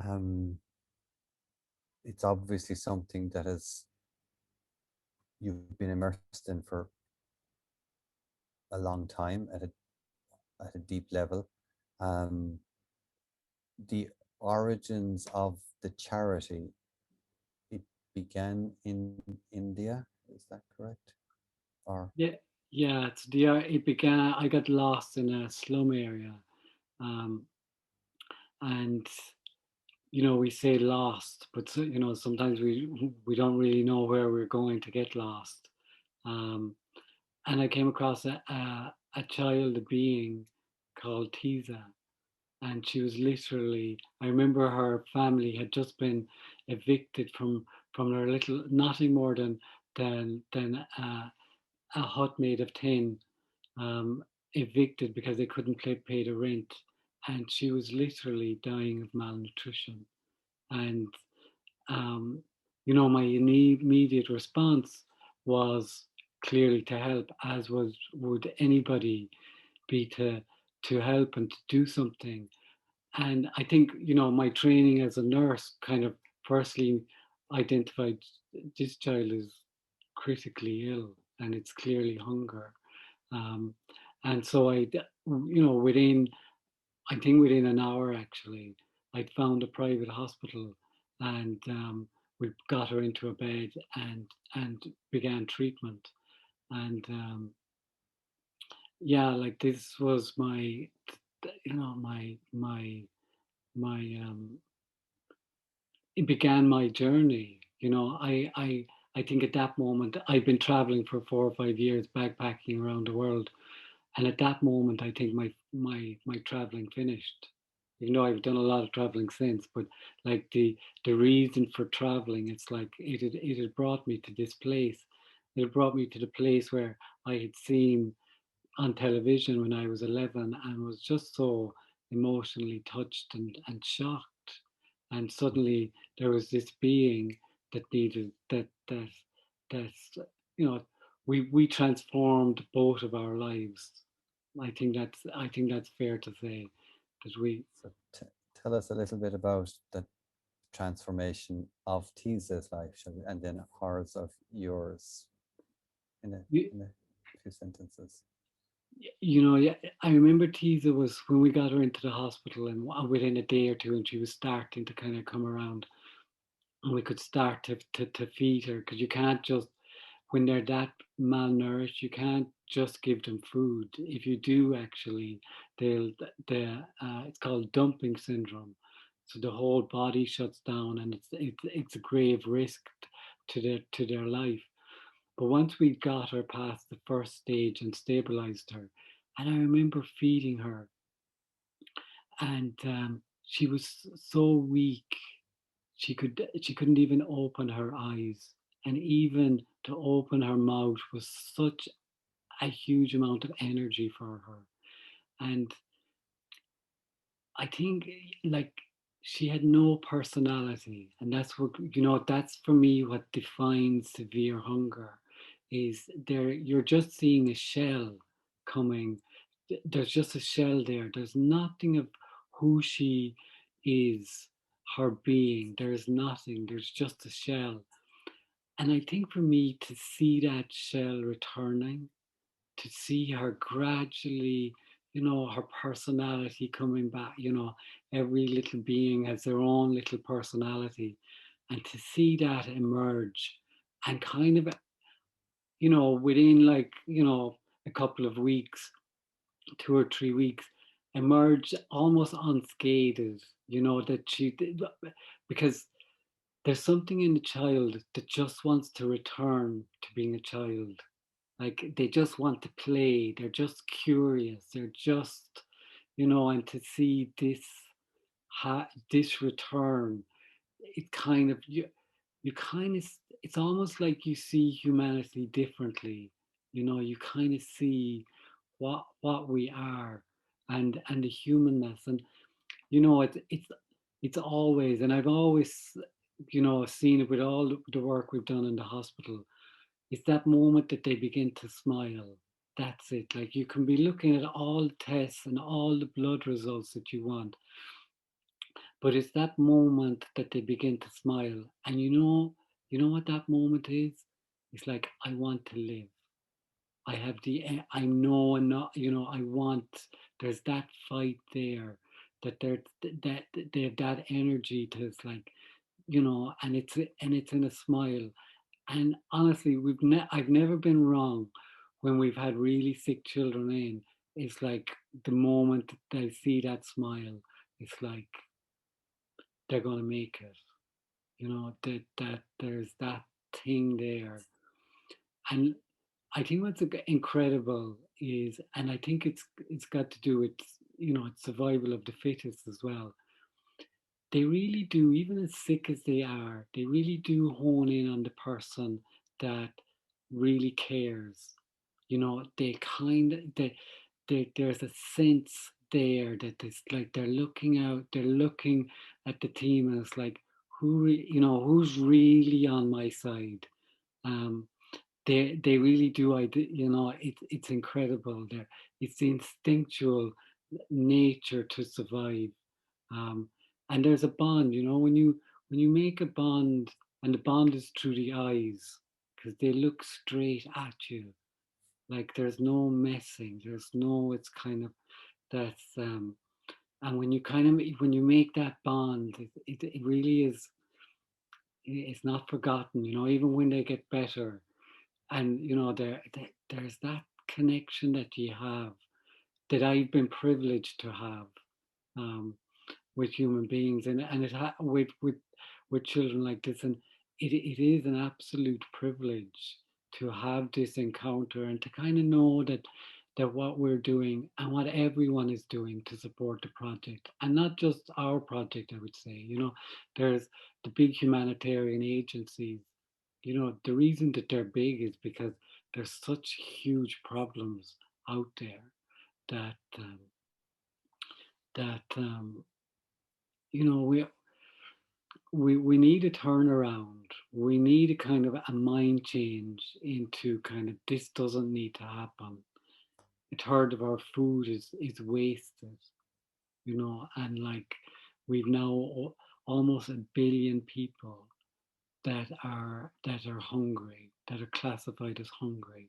Um, it's obviously something that has you've been immersed in for a long time at a deep level. Um, the origins of the charity, it began in India, is that correct? Or Yeah, yeah. It began. I got lost in a slum area, um, and we say lost, but sometimes we don't really know where we're going to get lost. Um, and I came across a child, a being called Tiza, and she was literally. I remember her family had just been evicted from their little, nothing more than a hut made of tin, um, evicted because they couldn't pay the rent, and she was literally dying of malnutrition. And um, my immediate response was clearly to help, as would anybody be to help and to do something. And I think my training as a nurse kind of firstly identified this child is critically ill and it's clearly hunger. um, and so within, I think within an hour actually, I'd found a private hospital, and we got her into a bed and began treatment. And yeah, like this was my it began my journey. I think at that moment I'd been traveling for 4 or 5 years, backpacking around the world. And at that moment, I think my traveling finished. Even though I've done a lot of traveling since, but like the reason for traveling, it's like it had brought me to this place. It had brought me to the place where I had seen on television when I was 11 and was just so emotionally touched and shocked. And suddenly there was this being that needed that you know we transformed both of our lives. I think that's fair to say that we. so tell us a little bit about the transformation of Tiza's life, shall we, and then ours of yours in a few sentences. Yeah, I remember Tiza was when we got her into the hospital, and within a day or two, and she was starting to kind of come around, and we could start to feed her, because you can't just, when they're that malnourished, you can't just give them food. If you do, actually, they'll it's called dumping syndrome. So the whole body shuts down, and it's a grave risk to their life. But once we got her past the first stage and stabilized her, and I remember feeding her, and she was so weak, she couldn't even open her eyes, and even to open her mouth was such a huge amount of energy for her. And I think, like, she had no personality, and that's for me what defines severe hunger. Is there, you're just seeing a shell coming. There's just a shell there. There's nothing of who she is, her being. There's nothing. There's just a shell. And I think for me to see that shell returning, to see her gradually, her personality coming back. Every little being has their own little personality. And to see that emerge and kind of, within, like, a couple of weeks, 2 or 3 weeks, emerge almost unscathed, that she did, because there's something in the child that just wants to return to being a child. Like, they just want to play, they're just curious, they're just, and to see this return, it kind of, you kind of, it's almost like you see humanity differently. You kind of see what we are, and the humanness. And it's always, and I've always seen it with all the work we've done in the hospital. It's that moment that they begin to smile. That's it. Like, you can be looking at all the tests and all the blood results that you want, But it's that moment that they begin to smile. And you know what that moment is? It's like, I want to live. I have I know, and not, I want, there's that fight there, that that they have that energy to, it's like, and it's in a smile. And honestly, I've never been wrong when we've had really sick children in. It's like the moment they see that smile, it's like they're gonna make it. That there's that thing there. And I think what's incredible is, and I think it's got to do with, it's survival of the fittest as well. They really do, even as sick as they are, they really do hone in on the person that really cares. They kind of, there's a sense there that it's like they're looking out, they're looking at the team, and it's like, who's really on my side? Um, they really do. It's incredible. It's the instinctual nature to survive. Um, and there's a bond, when you make a bond, and the bond is through the eyes, because they look straight at you, like there's no messing, there's no, it's kind of, that's and when you when you make that bond, it really is, it's not forgotten, even when they get better. And there's that connection that you have, that I've been privileged to have, um, with human beings, and with children like this. And it is an absolute privilege to have this encounter, and to kind of know that what we're doing and what everyone is doing to support the project, and not just our project, I would say. There's the big humanitarian agencies. The reason that they're big is because there's such huge problems out there, that that we we need a turnaround. We need a kind of a mind change into kind of, this doesn't need to happen. A third of our food is wasted, and like, we've now almost 1 billion people that are hungry, that are classified as hungry.